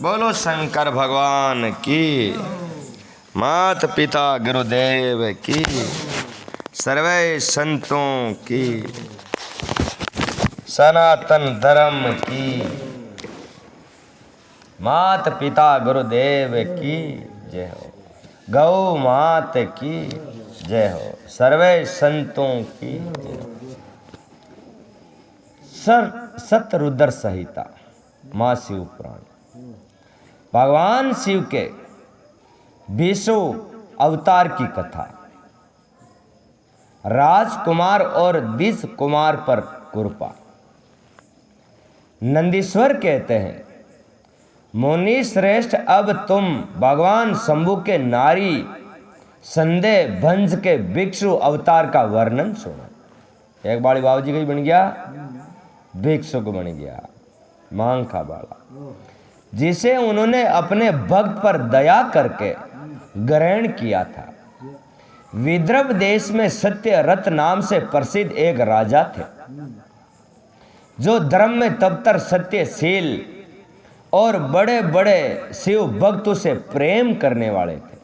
बोलो शंकर भगवान की। मात पिता गुरुदेव की, सर्वे संतों की, सनातन धर्म की। मात पिता गुरुदेव की जय हो, गौ मात की जय हो, सर्वे संतों की जय हो। सतरुद्र संहिता, मां शिव पुराण। भगवान शिव के 20 अवतार की कथा। राजकुमार और दिस कुमार पर कृपा। नंदीश्वर कहते हैं, मुनि श्रेष्ठ, अब तुम भगवान शंभु के नारी संदेह भंज के भिक्षु अवतार का वर्णन सुनो। एक बाड़ी बाबू जी का ही बन गया, भिक्षुक बन गया, मांग खा बाड़ा, जिसे उन्होंने अपने भक्त पर दया करके ग्रहण किया था। विदर्भ देश में सत्यरथ नाम से प्रसिद्ध एक राजा थे, जो धर्म में तपतर, सत्यशील और बड़े बड़े शिव भक्तों से प्रेम करने वाले थे।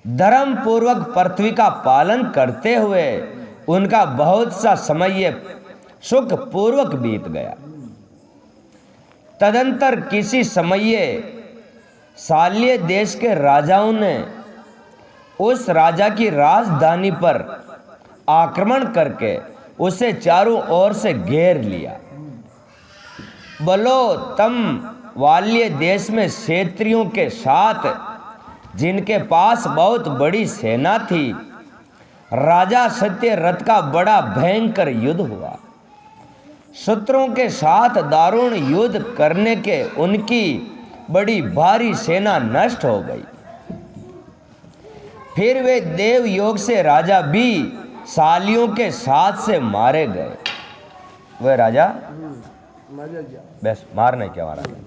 धर्म पूर्वक पृथ्वी का पालन करते हुए उनका बहुत सा समय सुख पूर्वक बीत गया। तदंतर किसी समय शाल्य देश के राजाओं ने उस राजा की राजधानी पर आक्रमण करके उसे चारों ओर से घेर लिया। बोलो, तम वाल्य देश में क्षेत्रियों के साथ, जिनके पास बहुत बड़ी सेना थी, राजा सत्यरथ का बड़ा भयंकर युद्ध हुआ। शत्रुओं के साथ दारुण युद्ध करने के उनकी बड़ी भारी सेना नष्ट हो गई। फिर वे देव योग से राजा भी सालियों के साथ से मारे गए। वह राजा बस मारने क्या मारा गया।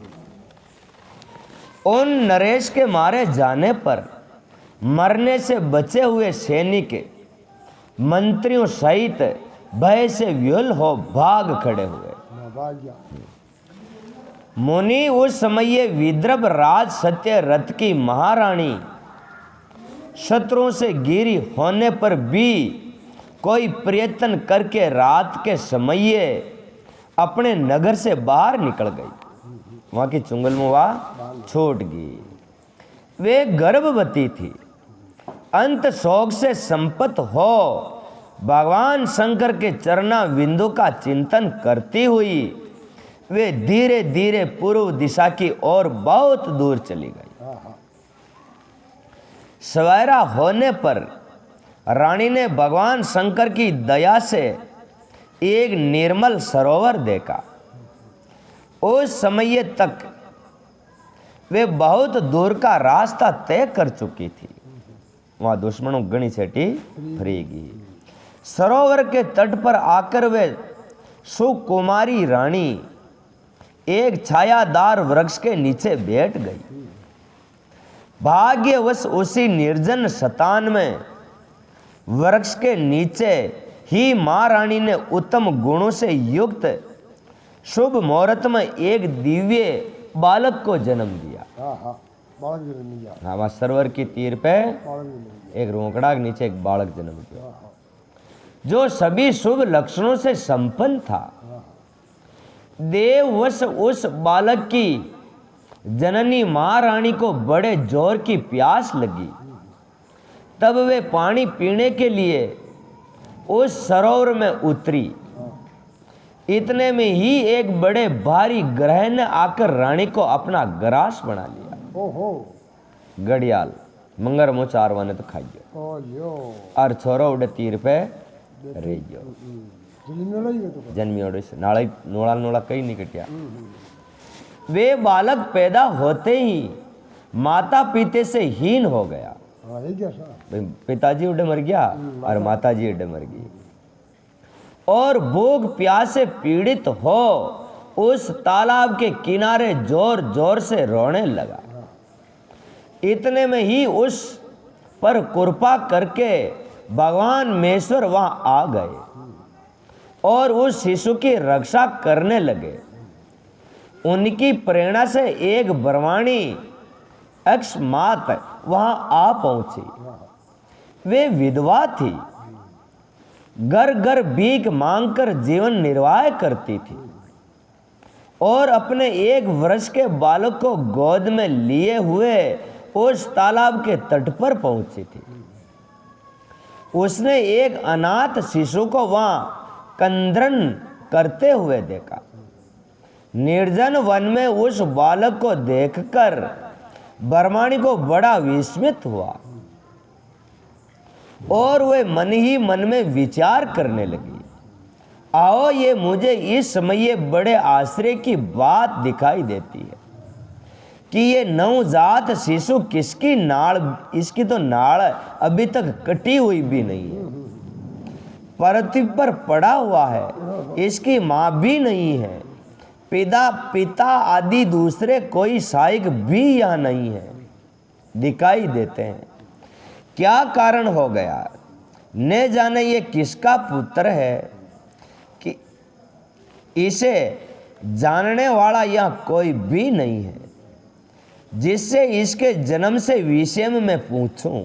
उन नरेश के मारे जाने पर मरने से बचे हुए सैनिक मंत्रियों सहित भय से व्युल हो भाग खड़े हुए। मुनि उस समय विदर्भ राज सत्यरथ की महारानी शत्रुओं से घिरी होने पर भी कोई प्रयत्न करके रात के समय अपने नगर से बाहर निकल गई। वहां की चुंगल मुआ छूट गई। वे गर्भवती थी। अंत शोक से संपत हो भगवान शंकर के चरना बिंदु का चिंतन करती हुई वे धीरे धीरे पूर्व दिशा की ओर बहुत दूर चली गई। सवेरा होने पर रानी ने भगवान शंकर की दया से एक निर्मल सरोवर देखा। उस समय तक वे बहुत दूर का रास्ता तय कर चुकी थी। वहां दुश्मनों गणी सेठी फरेगी। सरोवर के तट पर आकर वे सुकुमारी रानी एक छायादार वृक्ष के नीचे बैठ गई। भाग्यवश उसी निर्जन स्थान में वृक्ष के नीचे ही मां रानी ने उत्तम गुणों से युक्त शुभ मुहूर्त में एक दिव्य बालक को जन्म दिया। हाँ, सरोवर की तीर पे एक रोकड़ा के नीचे एक बालक जन्म दिया, जो सभी शुभ लक्षणों से संपन्न था। देववश उस बालक की जननी महारानी को बड़े जोर की प्यास लगी। तब वे पानी पीने के लिए उस सरोवर में उतरी। इतने में ही एक बड़े भारी ग्रह ने आकर रानी को अपना ग्रास बना लिया। घड़ियाल मंगर मोचारवा ने तो खाइयो और छोरो उड़े तीर पे रेजियो जन्मियों नाड़ा नोड़ा नोड़ा कहीं नहीं कटिया। वे बालक पैदा होते ही माता पिता से हीन हो गया। पिताजी उड़े मर गया और माताजी उड़े मर गई, और भूख प्यास से पीड़ित हो उस तालाब के किनारे जोर जोर से रोने लगा। इतने में ही उस पर कृपा करके भगवान महेश्वर वहां आ गए और उस शिशु की रक्षा करने लगे। उनकी प्रेरणा से एक ब्रह्माणी अकस्मात वहां आ पहुंची। वे विधवा थी, घर घर भीख मांगकर जीवन निर्वाह करती थी और अपने 1 वर्ष के बालक को गोद में लिए हुए उस तालाब के तट पर पहुंची थी। उसने एक अनाथ शिशु को वहां कंद्रन करते हुए देखा। निर्जन वन में उस बालक को देखकर ब्रह्माणी को बड़ा विस्मित हुआ और वे मन ही मन में विचार करने लगी, आओ ये मुझे इस समय ये बड़े आश्चर्य की बात दिखाई देती है कि ये नवजात शिशु किसकी नाड़, इसकी तो नाड़ अभी तक कटी हुई भी नहीं है, पृथ्वी पर पड़ा हुआ है, इसकी माँ भी नहीं है, पिता आदि दूसरे कोई सहायक भी यहाँ नहीं है दिखाई देते हैं। क्या कारण हो गया, न जाने ये किसका पुत्र है कि इसे जानने वाला यहाँ कोई भी नहीं है जिससे इसके जन्म से विषय में मैं पूछूं।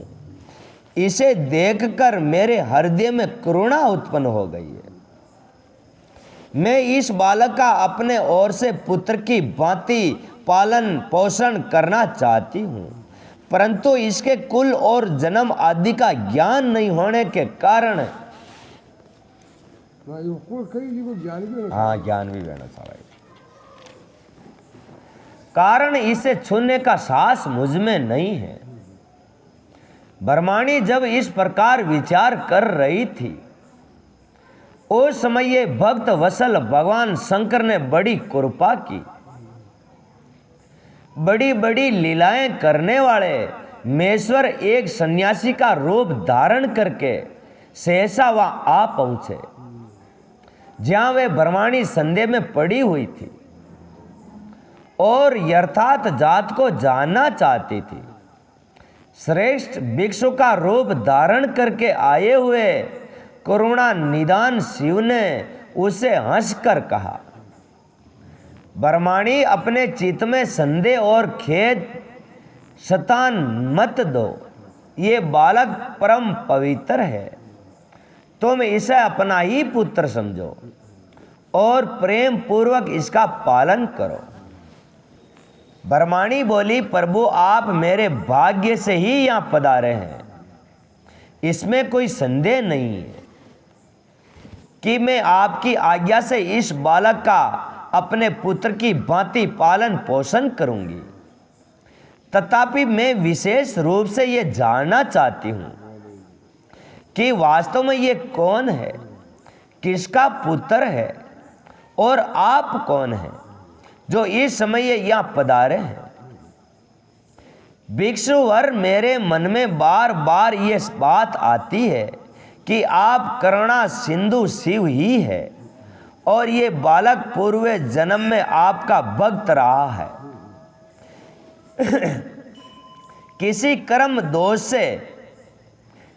इसे देखकर मेरे हृदय में करुणा उत्पन्न हो गई है। मैं इस बालक का अपने ओर से पुत्र की भांति पालन पोषण करना चाहती हूँ, परंतु इसके कुल और जन्म आदि का ज्ञान नहीं होने के कारण ज्ञान भी रहना चाहिए, कारण इसे छूने का साहस मुझ में नहीं है। ब्रह्माणी जब इस प्रकार विचार कर रही थी, उस समय ये भक्त वत्सल भगवान शंकर ने बड़ी कृपा की। बड़ी बड़ी लीलाएं करने वाले महेश्वर एक सन्यासी का रूप धारण करके सहसा वहां आ पहुंचे जहां वे ब्रह्माणी संदेह में पड़ी हुई थी और यथार्थ जात को जानना चाहती थी। श्रेष्ठ भिक्षु का रूप धारण करके आए हुए करुणा निदान शिव ने उसे हंसकर कहा, ब्रह्माणी अपने चित्त में संदेह और खेद शतान मत दो, ये बालक परम पवित्र है, तुम इसे अपना ही पुत्र समझो और प्रेम पूर्वक इसका पालन करो। ब्रह्माणी बोली, प्रभु आप मेरे भाग्य से ही यहाँ पधारे हैं, इसमें कोई संदेह नहीं है कि मैं आपकी आज्ञा से इस बालक का अपने पुत्र की भांति पालन पोषण करूंगी। तथापि मैं विशेष रूप से ये जानना चाहती हूँ कि वास्तव में ये कौन है, किसका पुत्र है और आप कौन हैं जो इस समय ये यहाँ पधारे हैं। भिक्षुवर, मेरे मन में बार बार ये बात आती है कि आप करुणा सिंधु शिव ही है और ये बालक पूर्व जन्म में आपका भक्त रहा है। किसी कर्म दोष से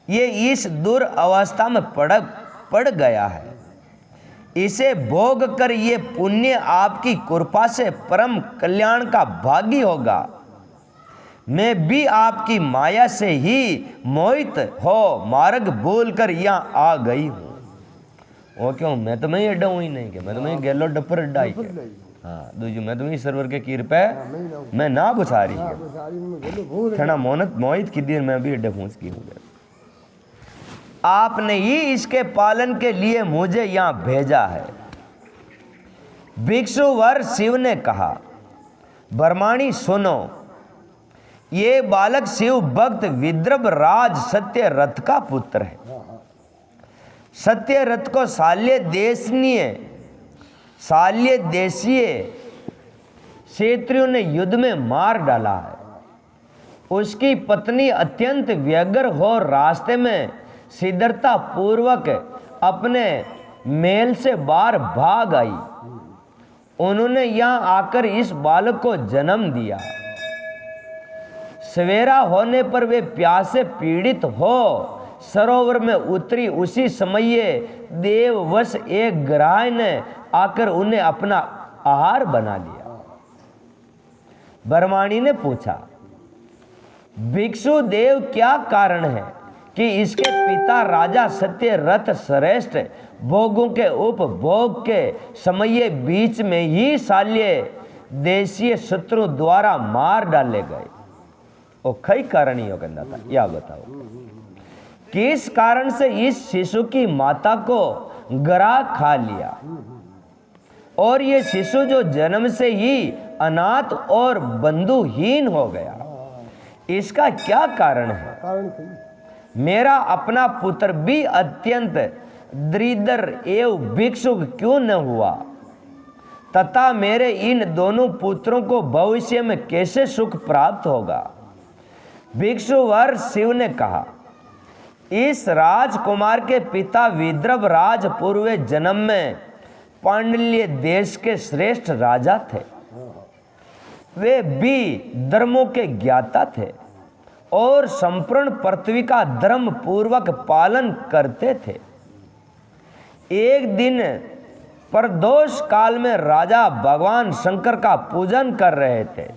ये इस दुर्अवस्था में पड़ गया है, इसे भोग कर ये पुण्य आपकी कृपा से परम कल्याण का भागी होगा। मैं भी आपकी माया से ही मोहित हो मार्ग भूल कर यहाँ आ गई हूँ। वो क्यों, मैं तो मैं अड्डा हूँ ही नहीं, कि मैं तो मैं गेलो डपर अड्डा ही के, हाँ दूजू मैं तुम्हें सर्वर के कीर पे मैं ना बुसारी थना मोहित की दिन मैं भी अड्डे पहुँच की हूँ। आपने ही इसके पालन के लिए मुझे यहाँ भेजा है। भिक्षुवर शिव ने कहा, ब्रह्माणी सुनो, ये बालक शिव भक्त विद्रभ राज सत्य रथ का पुत्र है। सत्य रथ को शाल्य देशीय क्षेत्रियों ने युद्ध में मार डाला है। उसकी पत्नी अत्यंत व्यग्र हो रास्ते में शीघ्रता पूर्वक अपने मेल से बाहर भाग आई। उन्होंने यहाँ आकर इस बालक को जन्म दिया। सवेरा होने पर वे प्यास से पीड़ित हो सरोवर में उतरी। उसी समय देववश एक ग्राह ने आकर उन्हें अपना आहार बना लिया। बरमाणी ने पूछा, भिक्षु देव क्या कारण है कि इसके पिता राजा सत्यरथ श्रेष्ठ भोगों के उपभोग के समय बीच में ही शाल्य देशीय शत्रु द्वारा मार डाले गए। ओ कई कारण ही कहना था, या बताओ किस कारण से इस शिशु की माता को गरा खा लिया और ये शिशु जो जन्म से ही अनाथ और बंधुहीन हो गया, इसका क्या कारण है? मेरा अपना पुत्र भी अत्यंत दरिद्र एवं भिक्षुक क्यों न हुआ तथा मेरे इन दोनों पुत्रों को भविष्य में कैसे सुख प्राप्त होगा? भिक्षुवर शिव ने कहा, इस राजकुमार के पिता विद्रभ राज पूर्व जन्म में पांडल्य देश के श्रेष्ठ राजा थे। वे भी धर्मों के ज्ञाता थे और संपूर्ण पृथ्वी का धर्म पूर्वक पालन करते थे। एक दिन प्रदोष काल में राजा भगवान शंकर का पूजन कर रहे थे।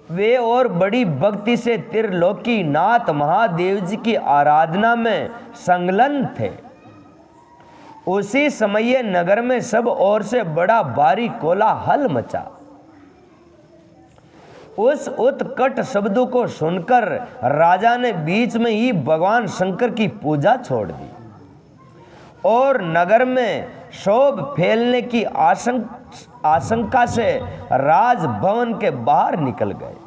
वे और बड़ी भक्ति से त्रिलोकी नाथ महादेव जी की आराधना में संलग्न थे। उसी समय नगर में सब ओर से बड़ा भारी कोलाहल मचा। उस उत्कट शब्दों को सुनकर राजा ने बीच में ही भगवान शंकर की पूजा छोड़ दी और नगर में शोभ फैलने की आशंका से राजभवन के बाहर निकल गए।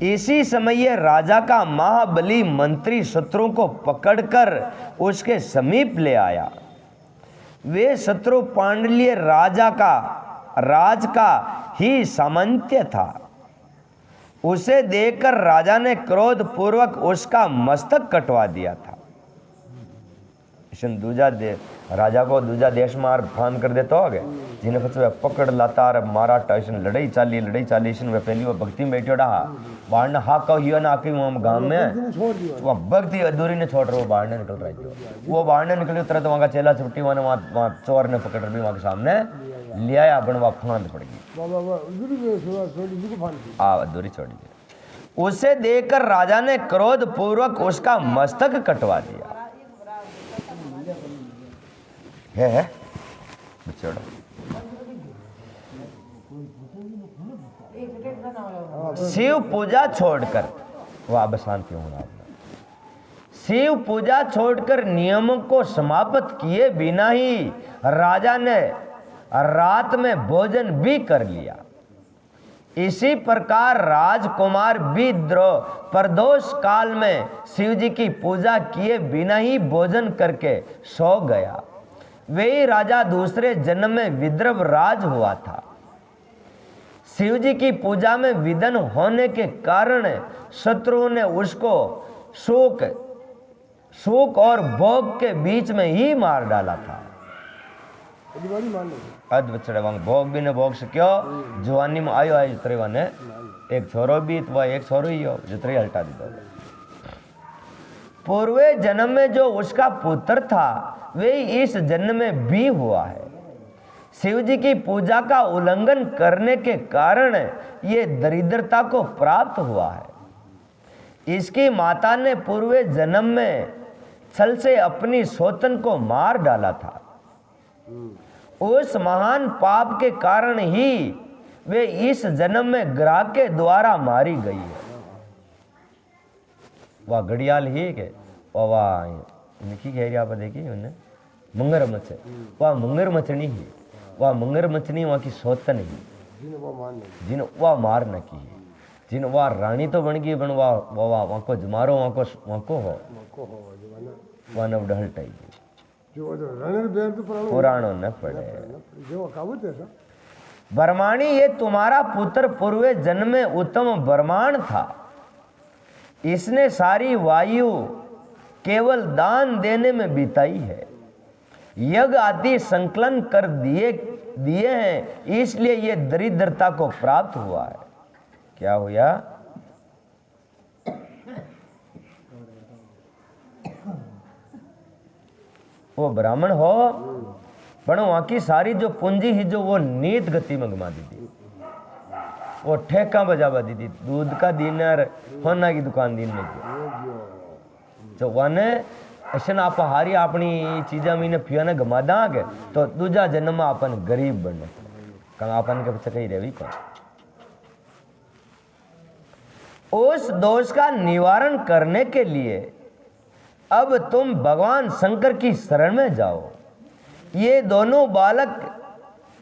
इसी समय राजा का महाबली मंत्री शत्रु को पकड़कर उसके समीप ले आया। वे शत्रु पांडल्य राज का ही सामंत्य था। उसे देखकर राजा ने क्रोध पूर्वक उसका मस्तक कटवा दिया था। राजा को दूजा देश मार फान कर देता हो गए, जिन्हें फिर पकड़ लाता और मारा टाइसन लड़ाई चाली वे पहली वो भक्ति में बैठो रहा बाहर ने हा कहो ना आके वहाँ गाँव में वो भक्ति अधूरी ने छोड़ रहा, वो बाहर ने निकल रहा है। वो बाहर ने निकली तरह तो वहाँ का चेला चुपटी वहाँ चोर ने पकड़ रही वहाँ के सामने ले आया बनवा फांद पड़ गई, अधूरी छोड़ दी। उसे देखकर राजा ने क्रोध पूर्वक उसका मस्तक कटवा दिया। है छोड़ो। शिव पूजा छोड़कर वह अब शांति होना। शिव पूजा छोड़कर नियमों को समाप्त किए बिना ही राजा ने रात में भोजन भी कर लिया। इसी प्रकार राजकुमार भी प्रदोष काल में शिव जी की पूजा किए बिना ही भोजन करके सो गया। वही राजा दूसरे जन्म में विद्रभ राज हुआ था। शिव जी की पूजा में विघ्न होने के कारण शत्रुओं ने उसको सुख और भोग के बीच में ही मार डाला था। अद बचड़े वांग भोग भी ने भोग सक्यो, जवानी में आयो आयो जितरे वाने एक छोरो भी तो एक छोरो ही हो जितरे हल्टा दी। पूर्वे जन्म में जो उसका पुत्र था वे इस जन्म में भी हुआ है। शिव जी की पूजा का उल्लंघन करने के कारण ये दरिद्रता को प्राप्त हुआ है। इसकी माता ने पूर्वे जन्म में छल से अपनी सौतन को मार डाला था। उस महान पाप के कारण ही वे इस जन्म में ग्रह के द्वारा मारी गई है। वह घड़ियाल ही के वाह इनकी कह रही देखी उन्हें मंगर मच वह मंगर मचनी ही वह मंगर मचनी वहाँ की सौतन ही जिन वह मार न की जिन वह रानी तो बन गई बन वहाँ को जमारो वहाँ को हो वह न ढलटाई पुराणों न पड़े। बरमाणी ये तुम्हारा पुत्र पूर्वे जन्म में उत्तम बरमान था। इसने सारी वायु केवल दान देने में बिताई है। यज्ञ आदि संकलन कर दिए हैं, इसलिए ये दरिद्रता को प्राप्त हुआ है। क्या हुआ? वो ब्राह्मण हो पर वहां की सारी जो पूंजी ही जो वो नीत गति में घुमा दी थी। वो ठेका बजावा दी थी, दूध का दिन और होना की दुकान दिन में जो वन ऐसा आप हारी अपनी चीज़ा मीने पियाने गमा दांगे तो दूजा जन्म में अपन गरीब बनने कहीं अपन के पीछे कहीं रही कौन। उस दोष का निवारण करने के लिए अब तुम भगवान शंकर की शरण में जाओ। ये दोनों बालक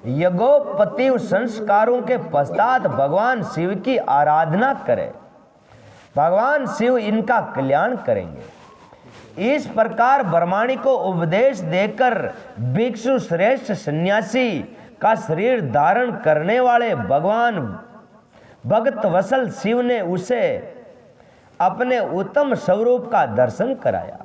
यज्ञोपति संस्कारों के पश्चात भगवान शिव की आराधना करें, भगवान शिव इनका कल्याण करेंगे। इस प्रकार ब्रह्माणी को उपदेश देकर भिक्षु श्रेष्ठ सन्यासी का शरीर धारण करने वाले भगवान भक्त वत्सल शिव ने उसे अपने उत्तम स्वरूप का दर्शन कराया।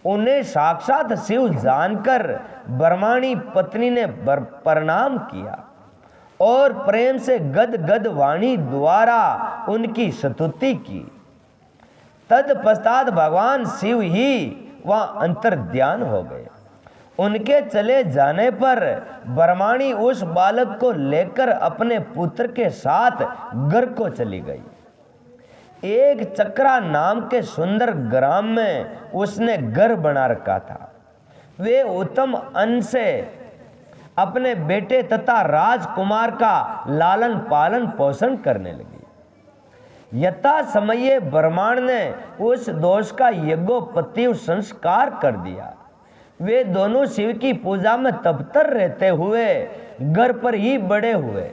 उन्हें साक्षात शिव जानकर ब्रह्माणी पत्नी ने प्रणाम किया और प्रेम से गदगद वाणी द्वारा उनकी स्तुति की। तत्पश्चात भगवान शिव ही वहां अंतर्ध्यान हो गए। उनके चले जाने पर ब्रह्माणी उस बालक को लेकर अपने पुत्र के साथ घर को चली गई। एक चक्रा नाम के सुंदर ग्राम में उसने घर बना रखा था। वे उत्तम अन्न से अपने बेटे तथा राजकुमार का लालन पालन पोषण करने लगी। यथा समय ब्रह्मांड ने उस दोष का यज्ञोपति संस्कार कर दिया। वे दोनों शिव की पूजा में तपतर रहते हुए घर पर ही बड़े हुए।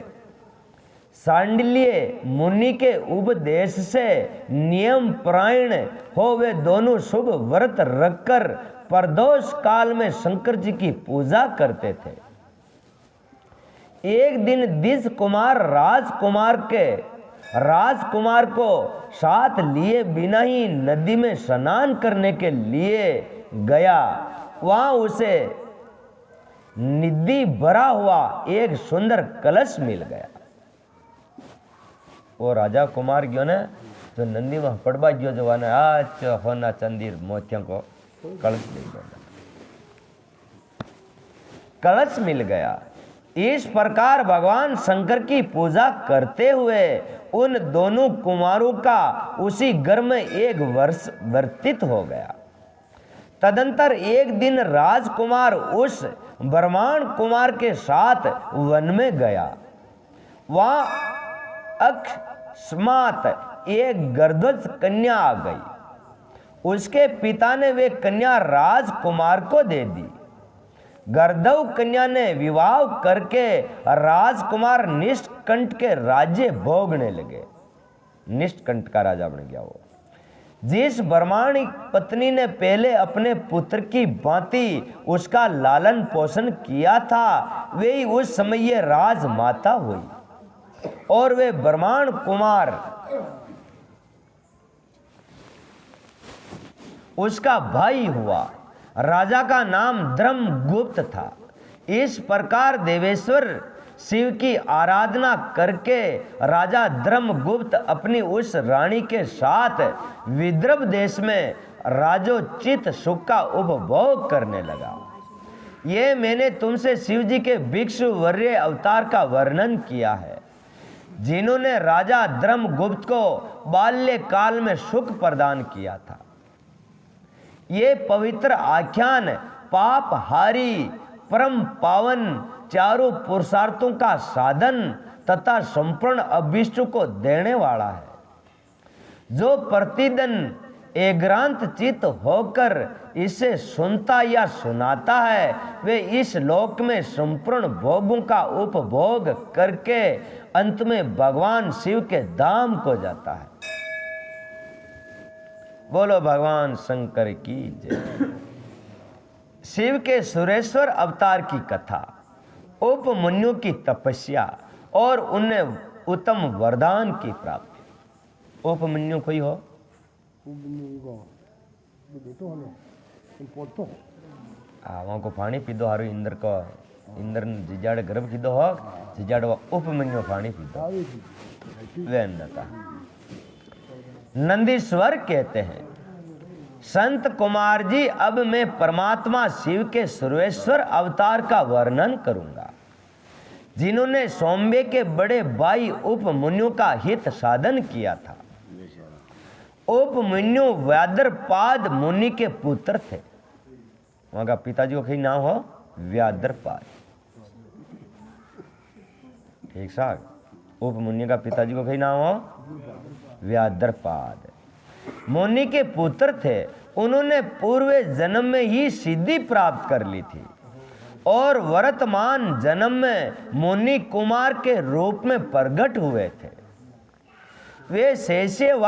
सांडिल्य मुनि के उपदेश से नियम परायण हो वे दोनों शुभ व्रत रखकर प्रदोष काल में शंकर जी की पूजा करते थे। एक दिन द्विज कुमार राजकुमार को साथ लिए बिना ही नदी में स्नान करने के लिए गया। वहां उसे निधि भरा हुआ एक सुंदर कलश मिल गया। वो राजा कुमार गयो ने जो नंदी में पड़वा गयो जो वाने आज होना चंदी मोतियों को कलश मिल गया, कलश मिल गया। इस प्रकार भगवान शंकर की पूजा करते हुए उन दोनों कुमारों का उसी घर में एक वर्ष व्यतीत हो गया। तदंतर एक दिन राजकुमार उस ब्रह्मांड कुमार के साथ वन में गया। वहां अकस्मात एक गर्दज कन्या आ गई। उसके पिता ने वे कन्या राजकुमार को दे दी। गर्दव कन्या ने विवाह करके राजकुमार निष्कंठ के राज्य भोगने लगे। निष्कंठ का राजा बन गया वो। जिस ब्रह्माणी पत्नी ने पहले अपने पुत्र की भांति उसका लालन पोषण किया था वे ही उस समय राजमाता हुई और वे ब्रह्मांड कुमार उसका भाई हुआ। राजा का नाम धर्मगुप्त था। इस प्रकार देवेश्वर शिव की आराधना करके राजा धर्मगुप्त अपनी उस रानी के साथ विदर्भ देश में राजोचित सुख का उपभोग करने लगा। ये मैंने तुमसे शिव जी के भिक्षु वर्य अवतार का वर्णन किया है, जिन्होंने राजा धर्मगुप्त को बाल्यकाल में सुख प्रदान किया था। ये पवित्र आख्यान पाप हारी परम पावन चारों पुरुषार्थों का साधन तथा संपूर्ण अभिष्ट को देने वाला है। जो प्रतिदिन एकांत चित्त होकर इसे सुनता या सुनाता है वे इस लोक में संपूर्ण भोगों का उपभोग करके अंत में भगवान शिव के धाम को जाता है। बोलो भगवान शंकर की जय। शिव के सुरेश्वर अवतार की कथा, उपमन्यु की तपस्या और उन्हें उत्तम वरदान की प्राप्ति। उपमन्यु कोई हो? वहां को पानी पीदो हारू इंद्र ने जिजाड़ गर्भ कीधो हो जिजाड़ उपमन्यु पानी पीदो वे अन्नता। नंदीश्वर कहते हैं संत कुमार जी अब मैं परमात्मा शिव के सर्वेश्वर अवतार का वर्णन करूंगा। जिन्होंने सौम्य के बड़े भाई उपमन्यु का हित साधन किया था। उपमन्यु व्याद्रपाद मुनि के पुत्र थे। वहां का पिताजी को कहीं नाम हो व्याद्रपाद। ठीक साहब, उपमन्यु का पिताजी को कहीं नाम हो व्याद्रपाद, मुनि के पुत्र थे। उन्होंने पूर्व जन्म में ही सिद्धि प्राप्त कर ली थी और वर्तमान जन्म में मुनि कुमार के रूप में प्रकट हुए थे। वे शैशव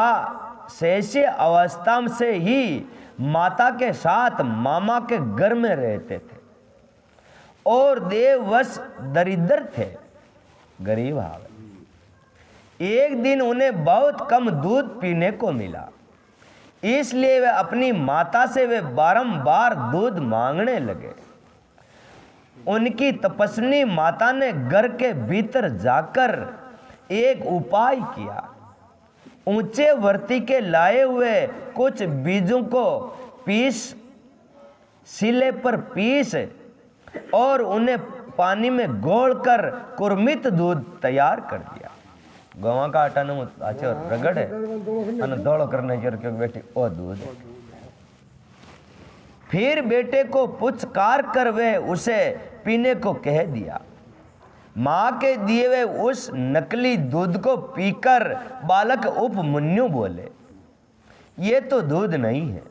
अवस्था से ही माता के साथ मामा के घर में रहते थे और देववश दरिद्र थे, गरीब हाल। एक दिन उन्हें बहुत कम दूध पीने को मिला, इसलिए वे अपनी माता से वे बारंबार दूध मांगने लगे। उनकी तपस्विनी माता ने घर के भीतर जाकर एक उपाय किया। ऊंचे वर्ती के लाए हुए कुछ बीजों को सिले पर पीस और उन्हें पानी में घोलकर कुर्मित दूध तैयार कर दिया। गवा का आटा न आचे रगड़ है दौड़ करने क्योंकि बेटी ओ दूध। फिर बेटे को पुचकार कर वे उसे पीने को कह दिया। मां के दिए हुए उस नकली दूध को पीकर बालक उपमन्यु बोले, ये तो दूध नहीं है।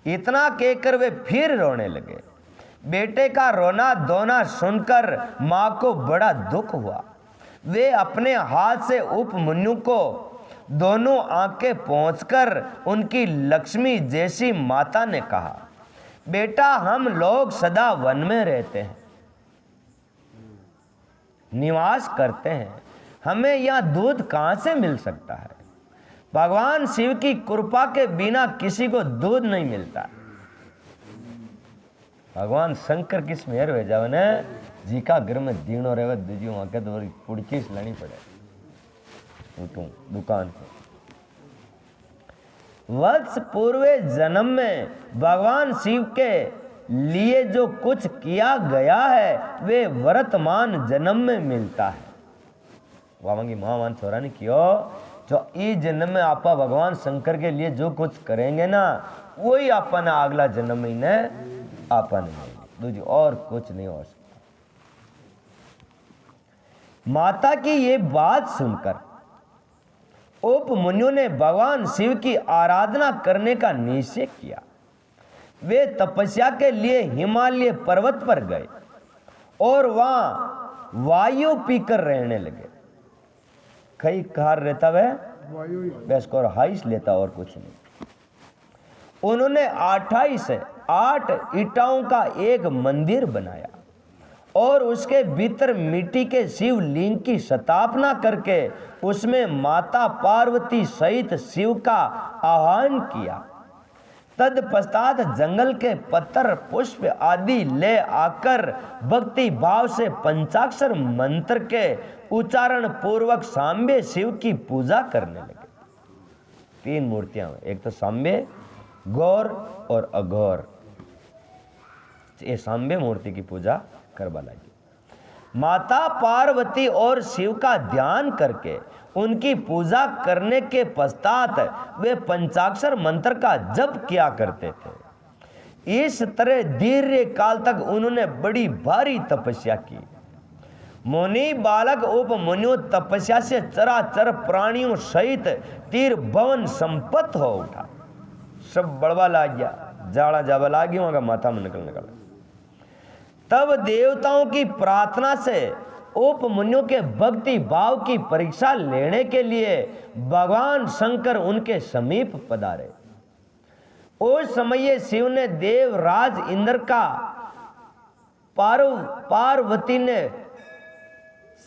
इतना कहकर वे फिर रोने लगे। बेटे का रोना धोना सुनकर मां को बड़ा दुख हुआ। वे अपने हाथ से उपमन्यु को दोनों आंखें पहुंचकर उनकी लक्ष्मी जैसी माता ने कहा, बेटा हम लोग सदा वन में रहते हैं, निवास करते हैं, हमें यहां दूध कहां से मिल सकता है? भगवान शिव की कृपा के बिना किसी को दूध नहीं मिलता। भगवान शंकर की स्मेर हो जावे ने जी का घर में दीनो रहे दूजी वहां के तो पुड़चीस लेनी पड़े उठूं दुकान से। वर्ष पूर्व जन्म में भगवान शिव के लिए जो कुछ किया गया है वे वर्तमान जन्म में मिलता है। वावंगी महावान छोरा ने कियो जो इस जन्म में आपा भगवान शंकर के लिए जो कुछ करेंगे ना वही आपा ने अगला जन्म में ने आपा ने दूजी और कुछ नहीं हो सकता। माता की ये बात सुनकर उपमन्यु ने भगवान शिव की आराधना करने का निश्चय किया। वे तपस्या के लिए हिमालय पर्वत पर गए और वहां वायु पीकर रहने लगे। कई कार रहता वह बेस्ट और हाइस लेता और कुछ नहीं। उन्होंने 8 ईंटों का एक मंदिर बनाया और उसके भीतर मिट्टी के शिवलिंग की स्थापना करके उसमें माता पार्वती सहित शिव का आह्वान किया। तत्पश्चात जंगल के पत्थर पुष्प आदि ले आकर भक्ति भाव से पंचाक्षर मंत्र के उच्चारण पूर्वक सांबे शिव की पूजा करने लगे। 3 मूर्तियां, एक तो सांबे, गौर और अघोर। ये सांबे मूर्ति की पूजा करवा लगी। माता पार्वती और शिव का ध्यान करके उनकी पूजा करने के पश्चात वे पंचाक्षर मंत्र का जप किया करते थे। इस तरह दीर्घ काल तक उन्होंने बड़ी भारी तपस्या की। मुनि बालक उपमन्यु तपस्या से चराचर प्राणियों सहित तीर भवन संपत्त हो उठा। सब बड़वा लाग गया, जाड़ा जावा लाग गया, वहां माथा में निकल। तब देवताओं की प्रार्थना से उपमन्यु के भक्ति भाव की परीक्षा लेने के लिए भगवान शंकर उनके समीप पधारे। उस समय शिव ने देवराज इंद्र का, पार्वती ने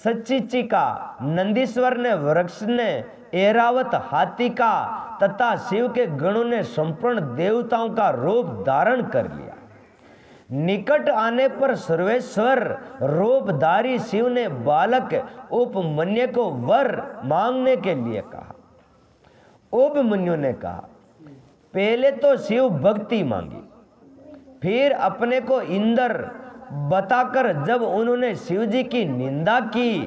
सचिची का, नंदीश्वर ने वृक्ष ने, ऐरावत हाथी का तथा शिव के गणों ने संपूर्ण देवताओं का रूप धारण कर लिया। निकट आने पर सर्वेश्वर रूपधारी शिव ने बालक उपमन्यु को वर मांगने के लिए कहा। उपमन्यु ने कहा, पहले तो शिव भक्ति मांगी, फिर अपने को इंद्र बताकर जब उन्होंने शिव जी की निंदा की,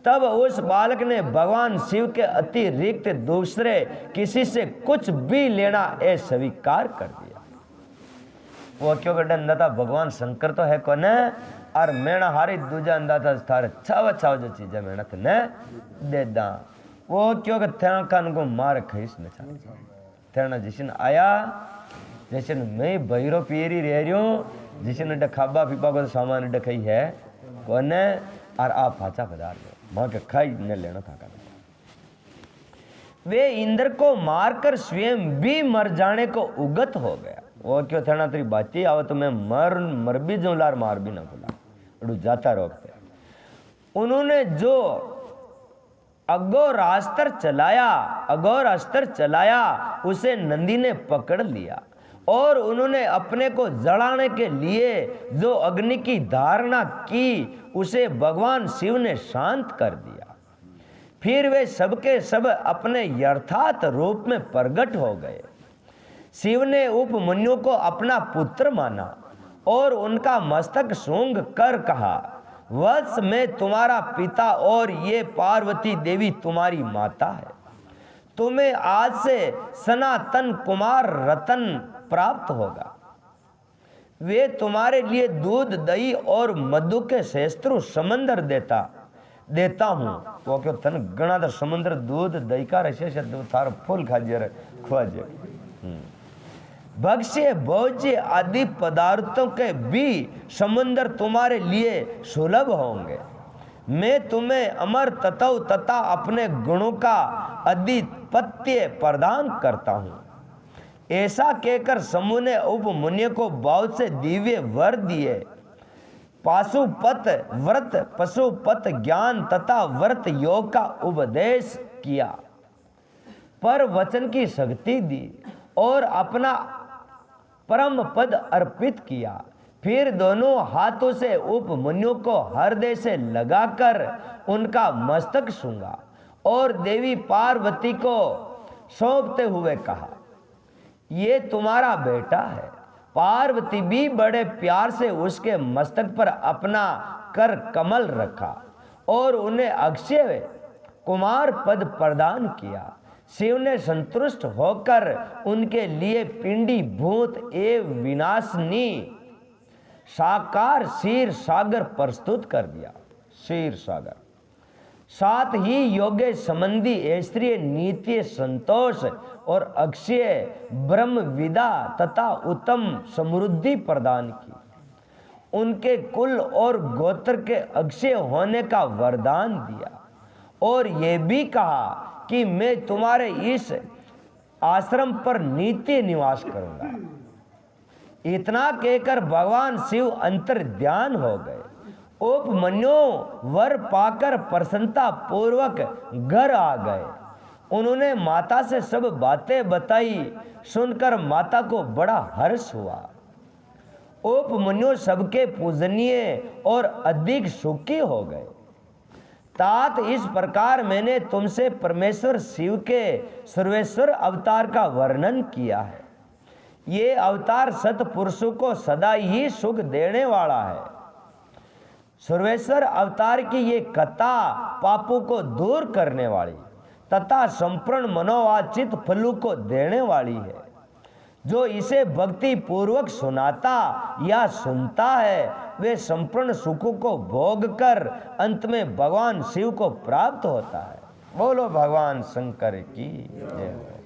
तब उस बालक ने भगवान शिव के अतिरिक्त दूसरे किसी से कुछ भी लेना अस्वीकार कर दिया। वो क्यों डंदा था, भगवान शंकर तो है कौन है, और मेणा हारी दूजा अंदाता थारे छाव छाव जो चीजें मेहनत ने दे दा। वो क्यों थेना कान को मार खीस न चाह थेना जिसन आया, जिसन मैं बहिरो पीरी रह रही हूँ, जिसन अड्डा खाबा पीपा को सामान अड्डा खाई है कौन है, और आप फाचा पधार दो माँ के खाई न लेना था। वे इंद्र को मारकर स्वयं भी मर जाने को उगत हो गया। वो क्यों थेना तेरी बाती आओ तो मैं मर भी जाऊं लार मार भी ना खुला अड़ू जाता रोकते। उन्होंने जो अघोर अस्त्र चलाया उसे नंदी ने पकड़ लिया, और उन्होंने अपने को जलाने के लिए जो अग्नि की धारणा की उसे भगवान शिव ने शांत कर दिया। फिर वे सबके सब अपने यथार्थ रूप में प्रकट हो गए। शिव ने उपमन्यु को अपना पुत्र माना और उनका मस्तक सूंघ कर कहा, वत्स मैं तुम्हारा पिता और ये पार्वती देवी तुम्हारी माता है। तुम्हें आज से सनातन कुमार रतन प्राप्त होगा। वे तुम्हारे लिए दूध दही और मधु के शस्त्रु समंदर देता हूँ। वो क्यों तन गणा तो समुद्र दूध दही का रसे थार फूल खाजे खुआजे। भक्ष्य भोज्य आदि पदार्थों के भी समुद्र तुम्हारे लिए सुलभ होंगे। मैं तुम्हें अमर तत्व तथा अपने गुणों का आधिपत्य प्रदान करता हूँ। ऐसा कहकर समूह ने उपमुनि को बहुत से दिव्य वर दिए। पाशुपत व्रत, पशुपत ज्ञान तथा व्रत योग का उपदेश किया, पर वचन की शक्ति दी और अपना परम पद अर्पित किया। फिर दोनों हाथों से उपमन्यु को हृदय से लगाकर उनका मस्तक सूंघा और देवी पार्वती को सौंपते हुए कहा, ये तुम्हारा बेटा है। पार्वती भी बड़े प्यार से उसके मस्तक पर अपना कर कमल रखा और उन्हें अक्षय कुमार पद प्रदान किया। शिव ने संतुष्ट होकर उनके लिए पिंडी भूत एवं विनाशनी साकार क्षीर सागर प्रस्तुत कर दिया। क्षीर सागर साथ ही योग्य संबंधी ऐश्वर्य नीति संतोष और अक्षय ब्रह्म विदा तथा उत्तम समृद्धि प्रदान की। उनके कुल और गोत्र के अक्षय होने का वरदान दिया और यह भी कहा कि मैं तुम्हारे इस आश्रम पर नित्य निवास करूंगा। इतना कहकर भगवान शिव अंतर ध्यान हो गए। उपमन्यु वर पाकर प्रसन्नता पूर्वक घर आ गए। उन्होंने माता से सब बातें बताई। सुनकर माता को बड़ा हर्ष हुआ। उपमन्यु सबके पूजनीय और अधिक सुखी हो गए। तात इस प्रकार मैंने तुमसे परमेश्वर शिव के सर्वेश्वर अवतार का वर्णन किया है। ये अवतार सतपुरुषों को सदा ही सुख देने वाला है। सर्वेश्वर अवतार की ये कथा पापों को दूर करने वाली तथा संपूर्ण मनोवांछित फलों को देने वाली है। जो इसे भक्ति पूर्वक सुनाता या सुनता है वे संपूर्ण सुखों को भोग कर अंत में भगवान शिव को प्राप्त होता है। बोलो भगवान शंकर की जय।